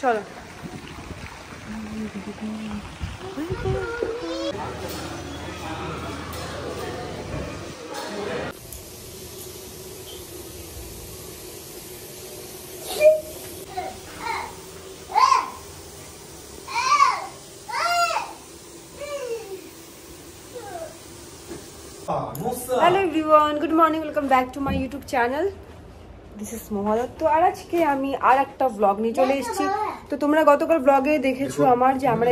চলো। Hello everyone, good morning, welcome back to my YouTube channel. This is Mahadatta. আর আজকে আমি আর একটা ব্লগ নিয়ে চলে এসেছি। তো তোমরা গতকাল ব্লগে দেখেছো আমার যে আমরা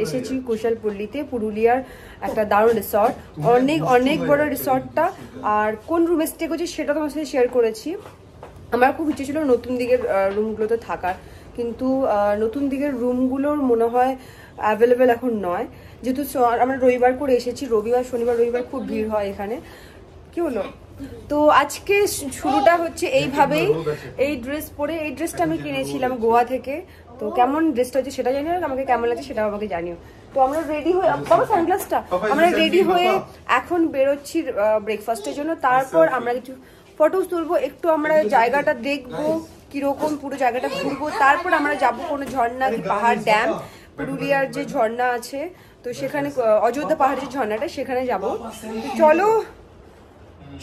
এসেছি কুশালপল্লীতে, পুরুলিয়ার একটা দারুণ রিসর্ট, অনেক অনেক বড় রিসর্টটা। আর কোন রুমে স্টে করছি সেটা তোমার সাথে শেয়ার করেছি। আমার খুব ইচ্ছে ছিল নতুন দিকের রুমগুলোতে থাকার, কিন্তু নতুন দিকের রুমগুলোর মনে হয় অ্যাভেলেবেল এখন নয়, যেহেতু আমরা রবিবার করে এসেছি। রবিবার, শনিবার, রবিবার খুব ভিড় হয় এখানে। কি হলো? তো আজকে শুরুটা হচ্ছে এইভাবেই, এই ড্রেস পরে। এই ড্রেসটা আমি কিনেছিলাম গোয়া থেকে। তো কেমন ড্রেসটা হচ্ছে সেটা জানিও, আমাকে কেমন লাগছে সেটাও আমাকে জানিও। তো আমরা রেডি হয়ে, বাবা সানগ্লাসটা, আমরা রেডি হয়ে এখন বেরোচ্ছি ব্রেকফাস্টের জন্য। তারপর আমরা কিছু ফটোস তুলবো, একটু আমরা জায়গাটা দেখবো কিরকম, পুরো জায়গাটা ঘুরবো। তারপর আমরা যাবো কোনো ঝর্ণা কি পাহাড়, ড্যাম, পুরুলিয়ার যে ঝর্ণা আছে, তো সেখানে অযোধ্যা পাহাড়ের যে ঝর্ণাটা, সেখানে যাবো। চলো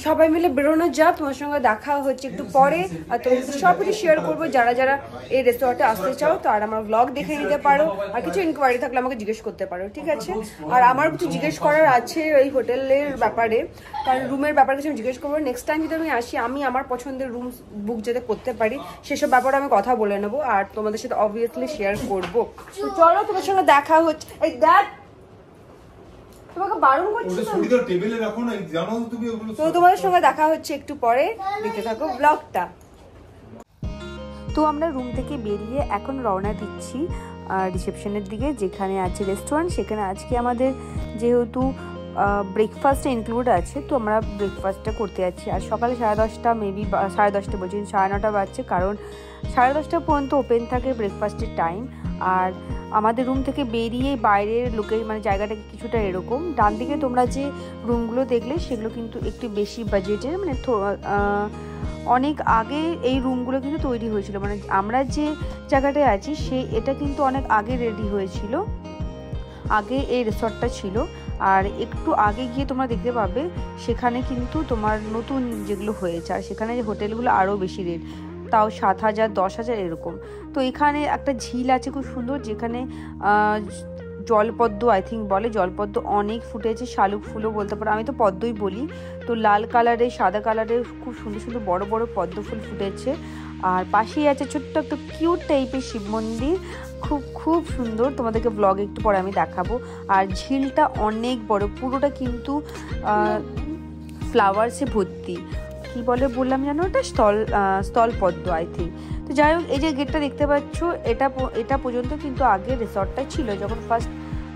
সবাই মিলে বেরোনো যাক। তোমার সঙ্গে দেখা হচ্ছে একটু পরে। আর তোমার সব কিছু শেয়ার করবো। যারা যারা এই রেস্টুরেন্টে আসতে চাও তো আর আমার ব্লগ দেখে নিতে পারো। আর কিছু ইনকোয়ারি থাকলে আমাকে জিজ্ঞেস করতে পারো, ঠিক আছে? আর আমার কিছু জিজ্ঞেস করার আছে এই হোটেলের ব্যাপারে, কারণ রুমের ব্যাপারে কিছু আমি জিজ্ঞেস করবো। নেক্সট টাইম যদি আমি আসি, আমি আমার পছন্দের রুম বুক যাতে করতে পারি সেসব ব্যাপারে আমি কথা বলে নেবো আর তোমাদের সাথে অবভিয়াসলি শেয়ার করবো। তো চলো তোমার সঙ্গে দেখা হচ্ছে। এই দেখ, তোমাকে বারণ করছি তো। তোমাদের সঙ্গে দেখা হচ্ছে একটু পরে, দেখতে থাকো ব্লগটা। তো আমরা রুম থেকে বেরিয়ে এখন রওনা দিচ্ছি রিসেপশনের দিকে, যেখানে আছে রেস্টুরেন্ট। সেখানে আজকে আমাদের যেহেতু ব্রেকফাস্টে ইনক্লুড আছে, তো আমরা ব্রেকফাস্টটা করতে যাচ্ছি। আর সকালে 10:30, মেবি 10:30 বলছি, 9:30 বাজছে, কারণ 10:30 পর্যন্ত ওপেন থাকে ব্রেকফাস্টের টাইম। আর আমাদের রুম থেকে বেরিয়ে বাইরের মানে জায়গাটা কিছুটা এরকম। ডান দিকে তোমরা যে রুমগুলো দেখলে সেগুলো কিন্তু একটু বেশি বাজেটের, মানে অনেক আগে এই রুমগুলো কিন্তু তৈরি হয়েছিল। মানে আমরা যে জায়গাটায় আছি এটা কিন্তু অনেক আগে রেডি হয়েছিল, আগে এই রিসর্টটা ছিল। আর একটু আগে গিয়ে তোমরা দেখতে পাবে সেখানে কিন্তু তোমার নতুন যেগুলো হয়েছে, আর সেখানে যে হোটেলগুলো আরও বেশি রেট, তাও 7,000, 10,000 এরকম। তো এখানে একটা ঝিল আছে খুব সুন্দর, যেখানে জলপদ্ম আই থিঙ্ক বলে, জলপদ্ম অনেক ফুটেছে, শালুক ফুলও বলতে পারো, আমি তো পদ্মই বলি। তো লাল কালারের, সাদা কালারের খুব সুন্দর সুন্দর বড় বড় পদ্ম ফুল ফুটেছে। আর পাশেই আছে ছোট্ট একটা কিউট টাইপের শিব মন্দির, খুব খুব সুন্দর। তোমাদেরকে ব্লগে একটু পরে আমি দেখাবো। আর ঝিলটা অনেক বড়, পুরোটা কিন্তু ফ্লাওয়ার্সে ভর্তি। কি বলে বললাম জানো, ওটা স্থলপদ্ম আই থিঙ্ক। তো যাই হোক, এই যে গেটটা দেখতে পাচ্ছ, এটা পর্যন্ত কিন্তু আগে রিসর্টটা ছিল যখন ফার্স্ট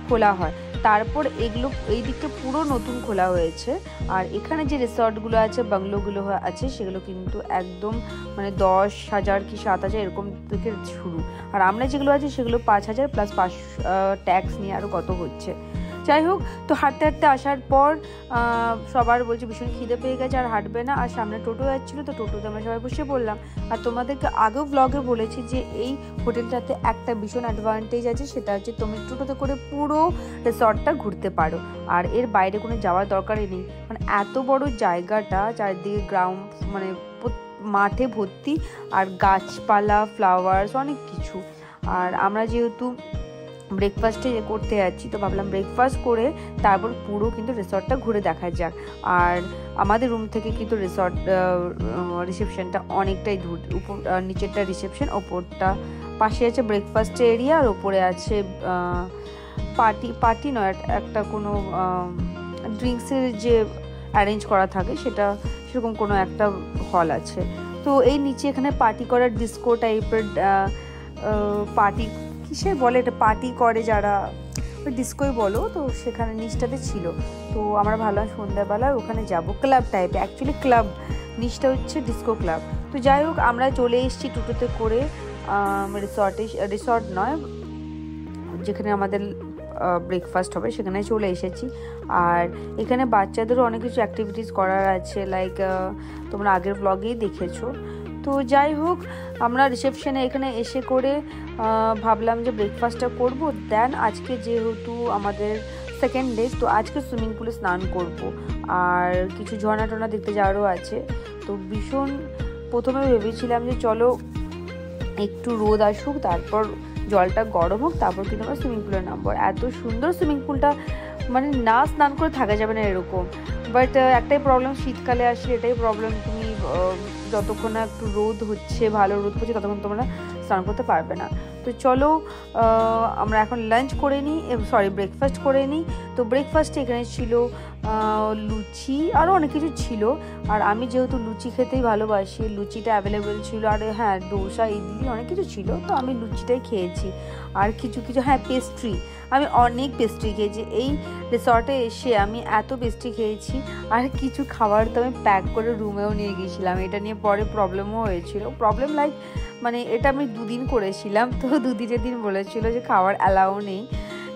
খোলা হয়। তারপর এগুলো এই দিকটা পুরো নতুন খোলা হয়েছে। আর এখানে যে রিসর্টগুলো আছে, বাংলোগুলো আছে, সেগুলো কিন্তু একদম মানে 10,000 কি 7,000 এরকম থেকে শুরু। আর আমরা যেগুলো আছে সেগুলো 5,000 প্লাস 5 ট্যাক্স নিয়ে আরও কত হচ্ছে। যাই হোক, তো হাঁটতে হাঁটতে আসার পর সবার বলছে ভীষণ খিদে পেয়ে গেছে, আর হাঁটবে না। আর সামনে টোটো যাচ্ছিলো, তো টোটোতে আমরা সবাই বসে পড়লাম। আর তোমাদেরকে আগেও ব্লগে বলেছি যে এই হোটেলটাতে একটা ভীষণ অ্যাডভান্টেজ আছে, সেটা হচ্ছে তুমি টোটোতে করে পুরো রিসর্টটা ঘুরতে পারো। আর এর বাইরে কোনো যাওয়ার দরকারই নেই, মানে এত বড় জায়গাটা, চারিদিকে গ্রাউন্ড মানে মাঠে ভর্তি, আর গাছপালা, ফ্লাওয়ার্স, অনেক কিছু। আর আমরা যেহেতু ব্রেকফাস্টে করতে যাচ্ছি, তো ভাবলাম ব্রেকফাস্ট করে তারপর পুরো কিন্তু রিসর্টটা ঘুরে দেখা যাক। আর আমাদের রুম থেকে কিন্তু রিসেপশনটা অনেকটাই দূর, নিচেরটা রিসেপশন, ওপরটা পাশে আছে ব্রেকফাস্ট এরিয়া, আর ওপরে আছে পার্টি নয়, একটা কোনো ড্রিঙ্কসের যে অ্যারেঞ্জ করা থাকে সেটা, সেরকম কোনো একটা হল আছে। তো এই নিচে এখানে পার্টি করার ডিস্কো টাইপের পার্টি, কিসের বলে এটা, পার্টি করে যারা, ডিস্কোই বলো, তো সেখানে নিচটাতে ছিল। তো আমরা ভাবলাম সন্ধ্যাবেলা ওখানে যাব, ক্লাব টাইপে, অ্যাকচুয়ালি ক্লাব, নিচটা হচ্ছে ডিস্কো ক্লাব। তো যাই হোক, আমরা চলে এসেছি টোটোতে করে রিসর্ট নয়, যেখানে আমাদের ব্রেকফাস্ট হবে, সেখানে চলে এসেছি। আর এখানে বাচ্চাদেরও অনেক কিছু অ্যাক্টিভিটিস করার আছে, লাইক তোমরা আগের ব্লগেই দেখেছো। তো যাই হোক, আমরা রিসেপশনে এখানে এসে করে ভাবলাম যে ব্রেকফাস্টটা করব, দেন আজকে যেহেতু আমাদের সেকেন্ড ডে, তো আজকে সুইমিং পুলে স্নান করব আর কিছু ঝর্ণা টর্ণা দেখতে যাওয়ারও আছে। তো ভীষণ প্রথমে ভেবেছিলাম যে চলো একটু রোদ আসুক, তারপর জলটা গরম হোক, তারপর কিন্তু আমরা সুইমিং পুলে নামবো। এত সুন্দর সুইমিং পুলটা, মানে না স্নান করে থাকা যাবে না এরকম। বাট একটাই প্রবলেম, শীতকালে আসলে এটাই প্রবলেম, তুমি যতক্ষণ না একটু রোদ হচ্ছে, ভালো রোদ পড়ছে, ততক্ষণ তোমরা স্নান করতে পারবে না। তো চলো আমরা এখন লাঞ্চ করে নিই, ব্রেকফাস্ট করে নিই। তো ব্রেকফাস্টে এখানে ছিল লুচি, আরও অনেক কিছু ছিল। আর আমি যেহেতু লুচি খেতেই ভালোবাসি, লুচিটা অ্যাভেলেবেল ছিল। আর হ্যাঁ, ডোসা, ইডলি অনেক কিছু ছিল, তো আমি লুচিটাই খেয়েছি। আর কিছু হ্যাঁ, পেস্ট্রি, আমি অনেক পেস্ট্রি খেয়েছি। এই রিসর্টে এসে আমি এত পেস্ট্রি খেয়েছি। আর কিছু খাবার তো আমি প্যাক করে রুমেও নিয়ে গিয়েছিলাম, এটা নিয়ে পরে প্রবলেমও হয়েছিল। প্রবলেম লাইক, মানে এটা আমি 2 দিন করেছিলাম, তো 2 দিনের দিন বলেছিল যে খাবার অ্যালাউ নেই।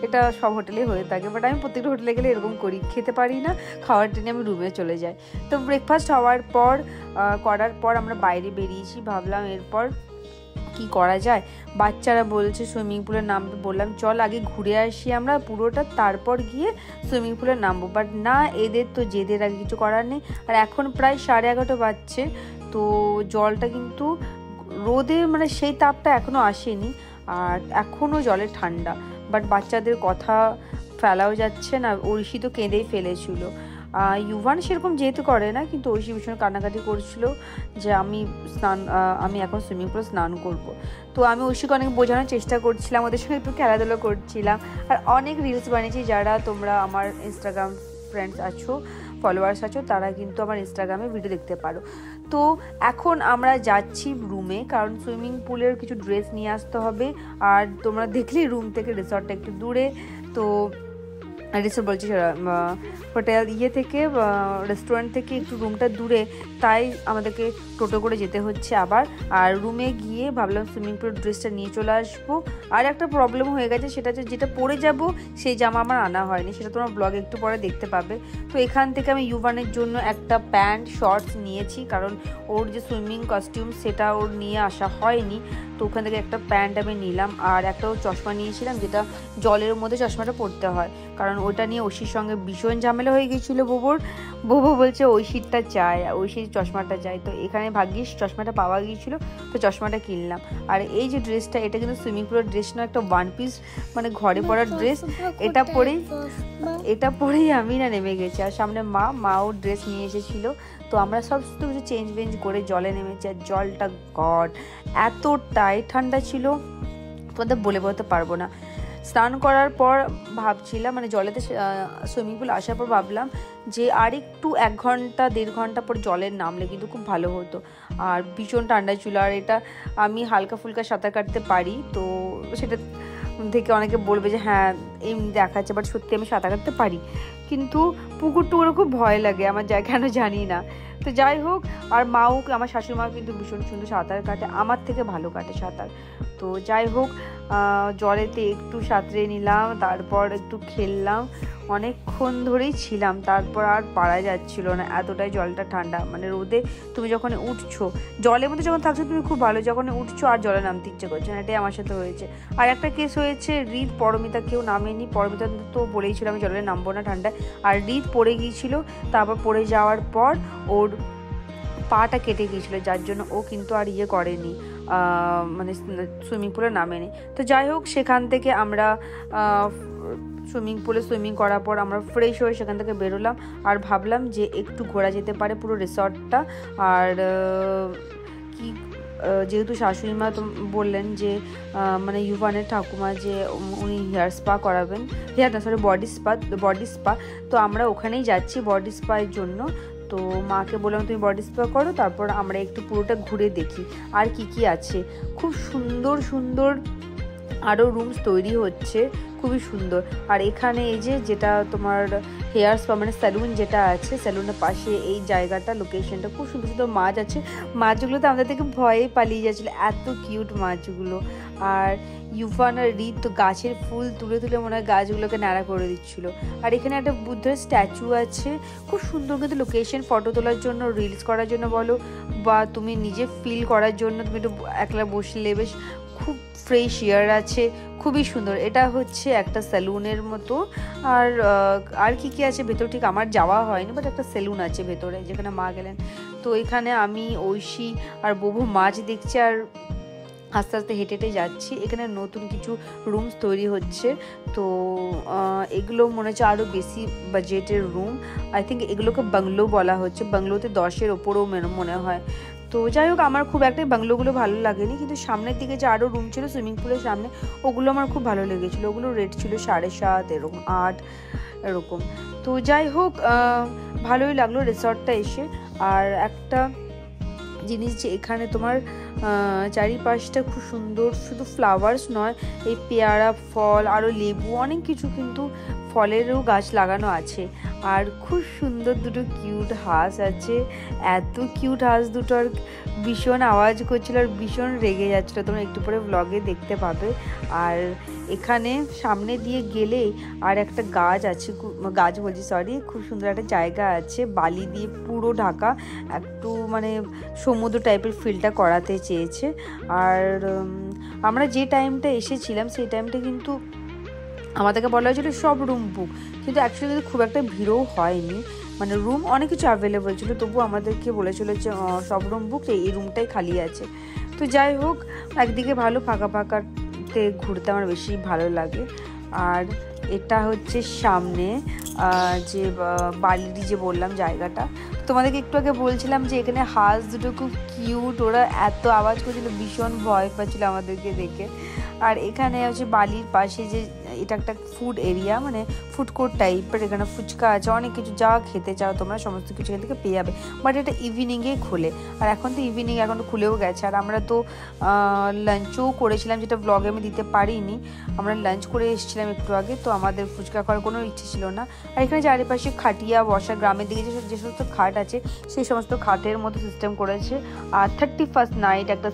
এটা সব হোটেলে হয়ে থাকে, বাট আমি প্রত্যেকটা হোটেলে গেলে এরকম করি, খেতে পারি না, খাবারটা নিয়ে আমি রুমে চলে যাই। তো ব্রেকফাস্ট করার পর আমরা বাইরে বেরিয়েছি, ভাবলাম এরপর কি করা যায়। বাচ্চারা বলছে সুইমিং পুলে নামবে, বললাম চল আগে ঘুরে আসি আমরা পুরোটা, তারপর গিয়ে সুইমিং পুলে নামবো। বাট না, এদের তো জেদের আগে কিছু করার নেই। আর এখন প্রায় 11:30 বাজছে, তো জলটা কিন্তু রোদে, মানে সেই তাপটা এখনও আসেনি, আর এখনও জলে ঠান্ডা। বাট বাচ্চাদের কথা ফেলাও যাচ্ছে না, ঐশী তো কেঁদেই ফেলেছিল। ইউভান সেরকম যেহেতু করে না, কিন্তু ঐশী ভীষণ কান্নাকাটি করছিল যে আমি এখন সুইমিং পুলে স্নান করব। তো আমি ঐশীকে অনেক বোঝানোর চেষ্টা করছিলাম, ওদের সঙ্গে একটু খেলাধুলো করছিলাম। আর অনেক রিলস বানিয়েছি, যারা তোমরা আমার ইনস্টাগ্রাম ফ্রেন্ডস আছো, ফলোয়ার্স আছো, তারা কিন্তু আমার ইনস্টাগ্রামে ভিডিও দেখতে পারো। তো এখন আমরা যাচ্ছি রুমে, কারণ সুইমিং পুলের কিছু ড্রেস নিয়ে আসতে হবে। আর তোমরা দেখলেই রুম থেকে রিসর্টটা একটু দূরে, তো রিসর্ট বলছি হোটেল থেকে রেস্টুরেন্ট থেকে একটু রুমটা দূরে, তাই আমাদেরকে টোটো করে যেতে হচ্ছে আবার। আর রুমে গিয়ে ভাবলাম সুইমিং পুলের ড্রেসটা নিয়ে চলে আসবো। আর একটা প্রবলেম হয়ে গেছে, সেটা হচ্ছে যেটা পরে যাব সেই জামা আমার আনা হয়নি, সেটা তোমরা ব্লগে একটু পরে দেখতে পাবে। তো এখান থেকে আমি ইউভানের জন্য একটা প্যান্ট শর্টস নিয়েছি, কারণ ওর যে সুইমিং কস্টিউম সেটা ওর নিয়ে আসা হয়নি। তো ওখান থেকে একটা প্যান্ট আমি নিলাম, আর একটা চশমা নিয়েছিলাম, যেটা জলের মধ্যে চশমাটা পরতে হয়, কারণ ওটা নিয়ে ঐশীর সঙ্গে ভীষণ ঝামেলা হয়ে গেছিলো। বুবু বলছে ঐশীরটা চাই, ঐশীর চশমাটা চাই। তো এখানে ভাগ্যিস চশমাটা পাওয়া গিয়েছিলো, তো চশমাটা কিনলাম। আর এই যে ড্রেসটা, এটা কিন্তু সুইমিং পুলের ড্রেস না, একটা 1 পিস, মানে ঘরে পরার ড্রেস। এটা পরেই আমি না নেমে গেছি। আর সামনে মাও ড্রেস নিয়ে এসেছিলো। তো আমরা সব কিছু চেঞ্জ করে জলে নেমেছি। আর জলটা গড এতটাই ঠান্ডা ছিল, তোমাদের বলে বলতে পারবো না। স্নান করার পর ভাবছিলাম, মানে জলেতে সুইমিং পুল আসার পর ভাবলাম যে আর একটু 1 ঘন্টা 1.5 ঘন্টা পর জলের নামলে কিন্তু খুব ভালো হতো। আর ভীষণ ঠান্ডা ছিল, আর এটা আমি হালকা ফুলকা সাঁতার কাটতে পারি, তো সেটা থেকে অনেকে বলবে যে হ্যাঁ এমনি দেখাচ্ছে, বাট সত্যি আমি সাঁতার কাটতে পারি। কিন্তু পুকুরটুকুরও খুব ভয় লাগে আমার, কেন জানি না। তো যাই হোক, আর আমার শাশুড়ি মা কিন্তু ভীষণ সুন্দর সাঁতার কাটে, আমার থেকে ভালো কাটে সাঁতার। তো যাই হোক, জলেতে একটু সাঁতরে নিলাম, তারপর একটু খেললাম, অনেকক্ষণ ধরেই ছিলাম। তারপর আর পারা যাচ্ছিল না, এতটাই জলটা ঠান্ডা। মানে রোদে তুমি যখন উঠছো, জলের মধ্যে যখন থাকছো তুমি খুব ভালো, যখন উঠছো আর জলে নামতে ইচ্ছে করছে না, এটাই আমার সাথে হয়েছে। আর একটা কেস হয়েছে, রিত পরমিতা কেউ নামেনি, পরমিতা তো বলেইছিল আমি জলে নামবো না ঠান্ডায়, আর রিত পড়ে গিয়েছিল। তারপর পড়ে যাওয়ার পর ওর পাটা কেটে গিয়েছিল, যার জন্য ও কিন্তু আর করেনি, মানে সুইমিং পুলে নামেনি। তো যাই হোক, সেখান থেকে আমরা সুইমিং পুলে সুইমিং করার পর আমরা ফ্রেশ হয়ে সেখান থেকে বেরোলাম। আর ভাবলাম যে একটু ঘোরা যেতে পারে পুরো রিসর্টটা। আর যেহেতু শাশুড়ি মা তো বললেন যে মানে ইউভানের ঠাকুমা যে উনি হেয়ার স্পা করাবেন, বডি স্পা, তো আমরা ওখানেই যাচ্ছি বডি স্পার জন্য। তো মাকে বললাম তুমি বডি স্পা করো, তারপর আমরা একটু পুরোটা ঘুরে দেখি আর কি আছে। খুব সুন্দর সুন্দর আরও রুমস তৈরি হচ্ছে, খুবই সুন্দর। আর এখানে এই যেটা তোমার হেয়ার স্পা মানে স্যালুন যেটা আছে, স্যালুনের পাশে এই জায়গাটা, লোকেশনটা খুব সুন্দর সুন্দর মাছ আছে। মাছগুলো তো আমাদের থেকে ভয়ে পালিয়ে যাচ্ছিলো, এত কিউট মাছগুলো। আর ইউফান আর রিত তো গাছের ফুল তুলে তুলে মনে হয় গাছগুলোকে ন্যাড়া করে দিচ্ছিল। আর এখানে একটা বুদ্ধের স্ট্যাচু আছে, খুব সুন্দর কিন্তু লোকেশন, ফটো তোলার জন্য, রিলস করার জন্য বলো বা তুমি নিজে ফিল করার জন্য তুমি একটু একলা বসলে বেশ খুব ফ্রেশ এয়ার আছে, খুবই সুন্দর। এটা হচ্ছে একটা সেলুনের মতো। আর কি কি আছে ভেতর ঠিক আমার যাওয়া হয়নি, বাট একটা সেলুন আছে ভেতরে যেখানে মা গেলেন। তো এখানে আমি ঐশী আর বহু মাছ দেখছি আর আস্তে আস্তে হেঁটে হেঁটে যাচ্ছি। এখানে নতুন কিছু রুমস তৈরি হচ্ছে, তো এগুলো মনে হচ্ছে আরও বেশি বাজেটের রুম। আই থিঙ্ক এগুলোকে বাংলো বলা হচ্ছে, বাংলোতে 10-এর ওপরেও মনে হয়। তো যাই হোক, আমার খুব একটা বাংলোগুলো ভালো লাগেনি, কিন্তু সামনের দিকে যে আরও রুম ছিল সুইমিং পুলের সামনে, ওগুলো আমার খুব ভালো লেগেছিলো। ওগুলো রেট ছিল 7.5 এরকম, 8 এরকম। তো যাই হোক, ভালোই লাগলো রিসর্টটা এসে। আর একটা জিনিস যে এখানে তোমার চারিপাশটা খুব সুন্দর, শুধু ফ্লাওয়ার্স নয়, এই পেয়ারা ফল আরও লেবু অনেক কিছু কিন্তু ফলেরও গাছ লাগানো আছে। আর খুব সুন্দর দুটো কিউট হাঁস আছে, এত কিউট হাঁস দুটো, আর ভীষণ আওয়াজ করছিল আর ভীষণ রেগে যাচ্ছিলো, তোমরা একটু পরে ব্লগে দেখতে পাবে। আর এখানে সামনে দিয়ে গেলে আর একটা গাছ আছে, গাছ বলছি সরি, খুব সুন্দর একটা জায়গা আছে, বালি দিয়ে পুরো ঢাকা, একটু মানে সমুদ্র টাইপের ফিলটা করাতে চেয়েছে। আর আমরা যে টাইমটা এসেছিলাম সেই টাইমটা কিন্তু আমাদেরকে বলা হয়েছিল সব রুম বুক, কিন্তু অ্যাকচুয়ালি খুব একটা ভিড়ও হয়নি, মানে রুম অনেক কিছু অ্যাভেলেবল ছিল, তবু আমাদেরকে বলেছিল যে সব রুম বুক, এই রুমটাই খালি আছে। তো যাই হোক, একদিকে ভালো, ফাঁকা ফাঁকাতে ঘুরতে আমার বেশি ভালো লাগে। আর এটা হচ্ছে সামনে যে বালির যে বললাম জায়গাটা, তোমাদেরকে একটু আগে বলছিলাম যে এখানে হাঁস দুটো খুব কিউট, ওরা এত আওয়াজ করছিল, ভীষণ ভয় পাচ্ছিল আমাদেরকে দেখে। আর এখানে হচ্ছে বালির পাশে যে এটা একটা ফুড এরিয়া, মানে ফুড কোর্ট টাইপের, এখানে ফুচকা আছে, অনেক কিছু যা খেতে চাও তোমরা সমস্ত কিছু এখান থেকে পেয়ে যাবে, বাট এটা ইভিনিংয়ে খোলে। আর এখন তো ইভিনিং, এখন তো খুলেও গেছে। আর আমরা তো লাঞ্চও করেছিলাম, যেটা ব্লগে আমি দিতে পারিনি, আমরা লাঞ্চ করে এসেছিলাম একটু আগে, তো আমাদের ফুচকা খাওয়ার কোনো ইচ্ছে ছিল না। আর এখানে চারিপাশে খাটিয়া বসা, গ্রামের দিকে যে সমস্ত খাট আছে সেই সমস্ত খাটের মতো সিস্টেম করেছে। আর 31st নাইট একটা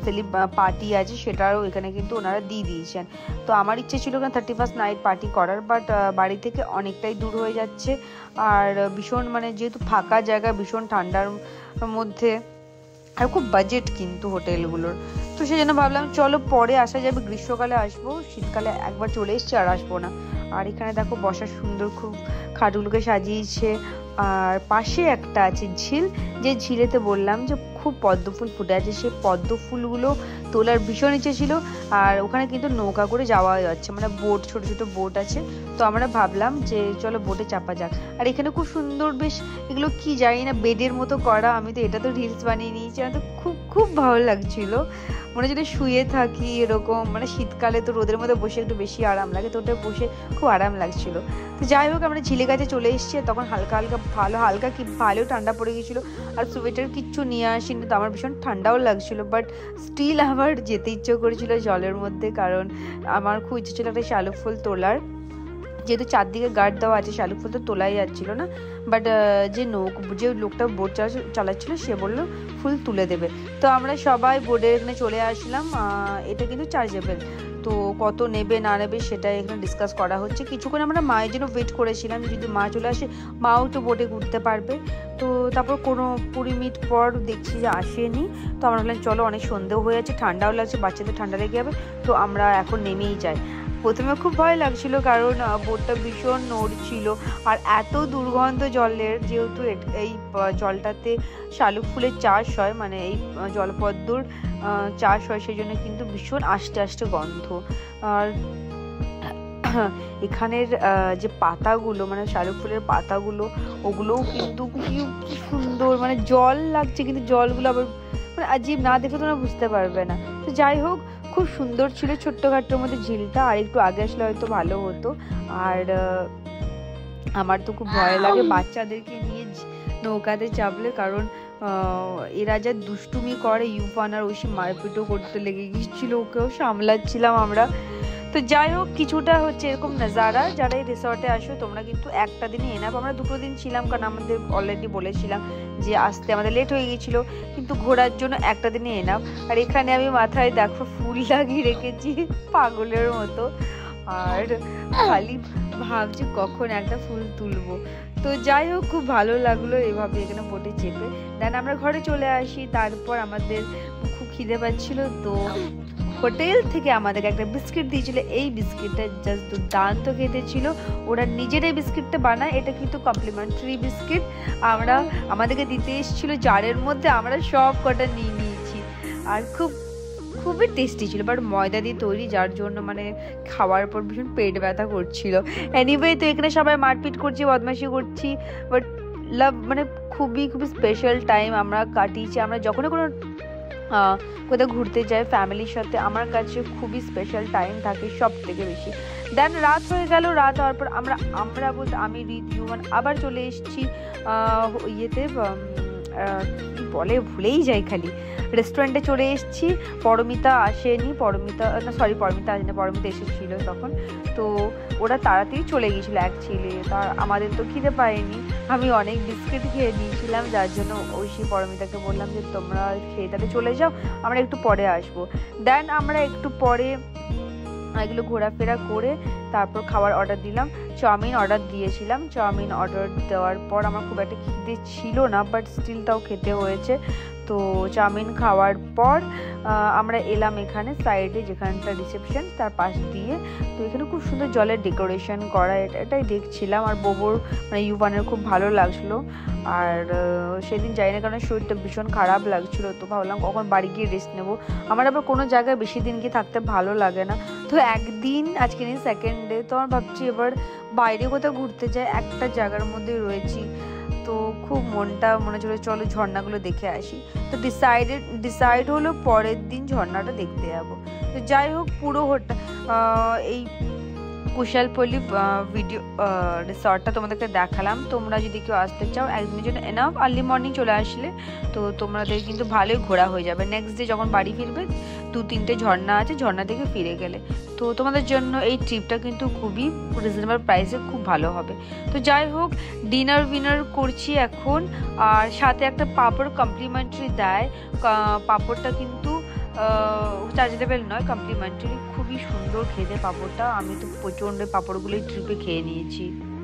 পার্টি আছে, সেটাও এখানে কিন্তু ওনারা দিয়ে দিয়েছেন। তো আমার ইচ্ছে ছিল এখানে 31st নাইট পার্টি করার, বাট বাড়ি থেকে অনেকটাই দূর হয়ে যাচ্ছে, আর ভীষণ মানে যেহেতু ফাঁকা জায়গা, ভীষণ ঠান্ডার মধ্যে, আর খুব বাজেট কিন্তু হোটেলগুলোর, তো সেই জন্য ভাবলাম চলো পরে আসা যাবে, গ্রীষ্মকালে আসবো, শীতকালে একবার চলে এসছি আর আসবো না। আর এখানে দেখো বসার সুন্দর খুব খাটগুলোকে সাজিয়েছে। আর পাশে একটা আছে ঝিল, যে ঝিলেতে বললাম যে খুব পদ্ম ফুল ফুটে আছে, সেই পদ্ম ফুলগুলো তোলার ভীষণ ইচ্ছে ছিল। আর ওখানে কিন্তু নৌকা করে যাওয়া যাচ্ছে, মানে বোট, ছোট ছোট বোট আছে, তো আমরা ভাবলাম যে চলো বোটে চাপা যাক। আর এখানে খুব সুন্দর, বেশ এগুলো কি জানি না, বেডের মতো করা, আমি তো এটা তো রিলস বানিয়ে নিয়েছি, আমার তো খুব খুব ভালো লাগছিল, মনে যদি শুয়ে থাকি এরকম, মানে শীতকালে তো রোদের মধ্যে বসে একটু বেশি আরাম লাগে, তো ওটা বসে খুব আরাম লাগছিল। তো যাই হোক, আমরা ঝিলে কাছে চলে এসেছি, তখন হালকা হালকা হালকা কি ভালো ঠান্ডা পড়ে গেছিলো, আর সোয়েটার কিচ্ছু নিয়ে আসিনি, তো আমার ভীষণ ঠান্ডাও লাগছিল, বাট স্টিল আমার যেতে ইচ্ছে করেছিল জলের মধ্যে, কারণ আমার খুব ইচ্ছে ছিল একটা শালুক ফুল তোলার, যেহেতু চারদিকে গার্ড দেওয়া আছে, শালুক ফুল তো তোলাই যাচ্ছিল না, বাট যে লোকটা বোট চালাচ্ছিল সে বললো ফুল তুলে দেবে। তো আমরা সবাই বোর্ডের এখানে চলে আসলাম। এটা কিন্তু চার্জেবল, তো কত নেবে না নেবে সেটা এখানে ডিসকাস করা হচ্ছে। কিছুক্ষণ আমরা মায়ের জন্য ওয়েট করেছিলাম, যদি মা চলে আসে মাও তো বোটে ঘুরতে পারবে। তো তারপর কোনো 20 মিনিট পর দেখছি যে আসেনি, তো আমরা বললাম চলো, অনেক সন্দেহ হয়ে যাচ্ছে, ঠান্ডাও লাগছে, বাচ্চাদের ঠান্ডা লেগে যাবে, তো আমরা এখন নেমেই যাই। প্রথমে খুব ভয় লাগছিল, কারণ বোটটা ভীষণ নড়ছিল, আর এত দুর্গন্ধ জলের, যেহেতু এই জলটাতে শালুক ফুলের চাষ হয়, মানে এই জলপদ্মর চাষ হয়, সেই জন্য কিন্তু ভীষণ আস্তে আস্তে গন্ধ। আর এখানের যে পাতাগুলো, মানে শালুক ফুলের পাতাগুলো, ওগুলোও কিন্তু কি সুন্দর, মানে জল লাগছে, কিন্তু জলগুলো আবার মানে আজীব, না দেখে তোমরা বুঝতে পারবে না। তো যাই হোক, খুব সুন্দর ছিল ছোট্টখাট্টোর মধ্যে ঝিলটা, আর একটু আগে আসলে হয়তো ভালো হতো। আর আমার তো খুব ভয় লাগে বাচ্চাদেরকে নিয়ে নৌকাতে চাপলে, কারণ এরা যা দুষ্টুমি করে, ইউফান আর ঐশী মারপিটও করতে লেগে গিয়েছিল, ওকেও সামলাচ্ছিলাম আমরা। তো তো যাই হোক কিছুটা হচ্ছে এরকম নাজারা, যারা এই রিসর্টে আসো তোমরা কিন্তু একটা দিনই এনাফ। আমরা 2 দিন ছিলাম কারণ আমাদের অলরেডি বলেছিলাম যে আসতে আমাদের লেট হয়ে গিয়েছিল, কিন্তু ঘোরার জন্য একটা দিনই এনাফ। আর এখানে আমি মাথায় দেখো ফুল লাগিয়ে রেখেছি পাগলের মতো, আর খালি ভাবছি কখন একটা ফুল তুলবো। তো যাই হোক খুব ভালো লাগলো এভাবে এখানে বোটে চেপে। দেন আমরা ঘরে চলে আসি। তারপর আমাদের খুব খিদে পাচ্ছিল, তো হোটেল থেকে আমাদেরকে একটা বিস্কিট দিয়েছিল। এই বিস্কিটটা জাস্ট দুর্দান্ত খেতে ছিল। ওরা নিজেরাই বিস্কিটটা বানায়, এটা কিন্তু কমপ্লিমেন্টারি বিস্কিট। আমাদেরকে দিতে এসেছিল জারের মধ্যে, আমরা সব কটা নিয়ে নিয়েছি। আর খুবই টেস্টি ছিল, বাট ময়দা দিয়ে তৈরি, যার জন্য মানে খাওয়ার পর ভীষণ পেট ব্যথা করছিল। এনিওয়ে তো এখানে সবাই মারপিট করছি, বদমাইশি করছি, বাট মানে খুবই স্পেশাল টাইম আমরা কাটিয়েছি। আমরা যখন কোনো কোথাও ঘুরতে যাই ফ্যামিলির সাথে, আমার কাছে খুবই স্পেশাল টাইম থাকে সব থেকে বেশি। দেন রাত হয়ে গেল। রাত হওয়ার পর আমরা বলতে আমি রিদ ইউমান আবার চলে এসেছি ইয়েতে কি বলে ভুলেই যাই খালি, রেস্টুরেন্টে চলে এসেছি। পরমিতা আসেনি, পরমিতা আসেনি, পরমিতা এসেছিল তখন। তো ওরা তাড়াতাড়ি চলে গিয়েছিল অ্যাকচুয়ালি, তার আমাদের তো খিদে পায়নি। আমি অনেক বিস্কিট খেয়ে নিয়েছিলাম, যার জন্য সেই পরমিতাকে বললাম যে তোমরা খেয়ে তাহলে চলে যাও, আমরা একটু পরে আসবো। দেন আমরা একটু পরে এগুলো ঘোরাফেরা করে তারপর খাবার অর্ডার দিলাম। চাউমিন অর্ডার দিয়েছিলাম। চাউমিন অর্ডার দেওয়ার পর আমার খুব একটা খিদে ছিল না, বাট স্টিল তাও খেতে হয়েছে। তো চাউমিন খাওয়ার পর আমরা এলাম এখানে সাইডে, যেখানটা রিসেপশন তার পাশ দিয়ে। তো এখানে খুব সুন্দর জলের ডেকোরেশন করা, এটাই দেখছিলাম। আর বোবোর মানে ইউভানের খুব ভালো লাগছিলো। আর সেদিন যাই না কারণ শরীরটা ভীষণ খারাপ লাগছিলো, তো ভাবলাম কখন বাড়ি গিয়ে রেস্ট নেবো। আমার আবার কোনো জায়গায় বেশি দিন গিয়ে থাকতে ভালো লাগে না, তো একদিন আজকে নিয়ে সেকেন্ড ডে, তো আমার ভাবছি এবার বাইরে কোথাও ঘুরতে যাই, একটা জায়গার মধ্যে রয়েছি। তো খুব মনটা মনে হচ্ছিল চলো ঝর্ণাগুলো দেখে আসি। তো ডিসাইড হলো পরের দিন ঝর্ণাটা দেখতে যাবো। তো যাই হোক পুরো এই কুশালপল্লী ভিডিও রিসর্টটা তোমাদেরকে দেখালাম। তোমরা যদি কেউ আসতে চাও একদিনের জন্য এনাফ, আর্লি মর্নিং চলে আসলে তো তোমাদের কিন্তু ভালোই ঘোরা হয়ে যাবে। নেক্সট ডে যখন বাড়ি ফিরবে 2-3টে ঝর্ণা আছে, ঝর্ণা থেকে ফিরে গেলে তো তোমাদের জন্য এই ট্রিপটা কিন্তু খুবই রিজনেবল প্রাইসে খুব ভালো হবে। তো যাই হোক ডিনার করছি এখন, আর সাথে একটা পাঁপড় কমপ্লিমেন্টারি দেয়। পাঁপড়টা কিন্তু চার্জেবল নয়, কমপ্লিমেন্টারি। খুবই সুন্দর খেতে পাঁপড়টা, আমি তো প্রচণ্ড পাঁপড়গুলোই ট্রিপে খেয়ে নিয়েছি।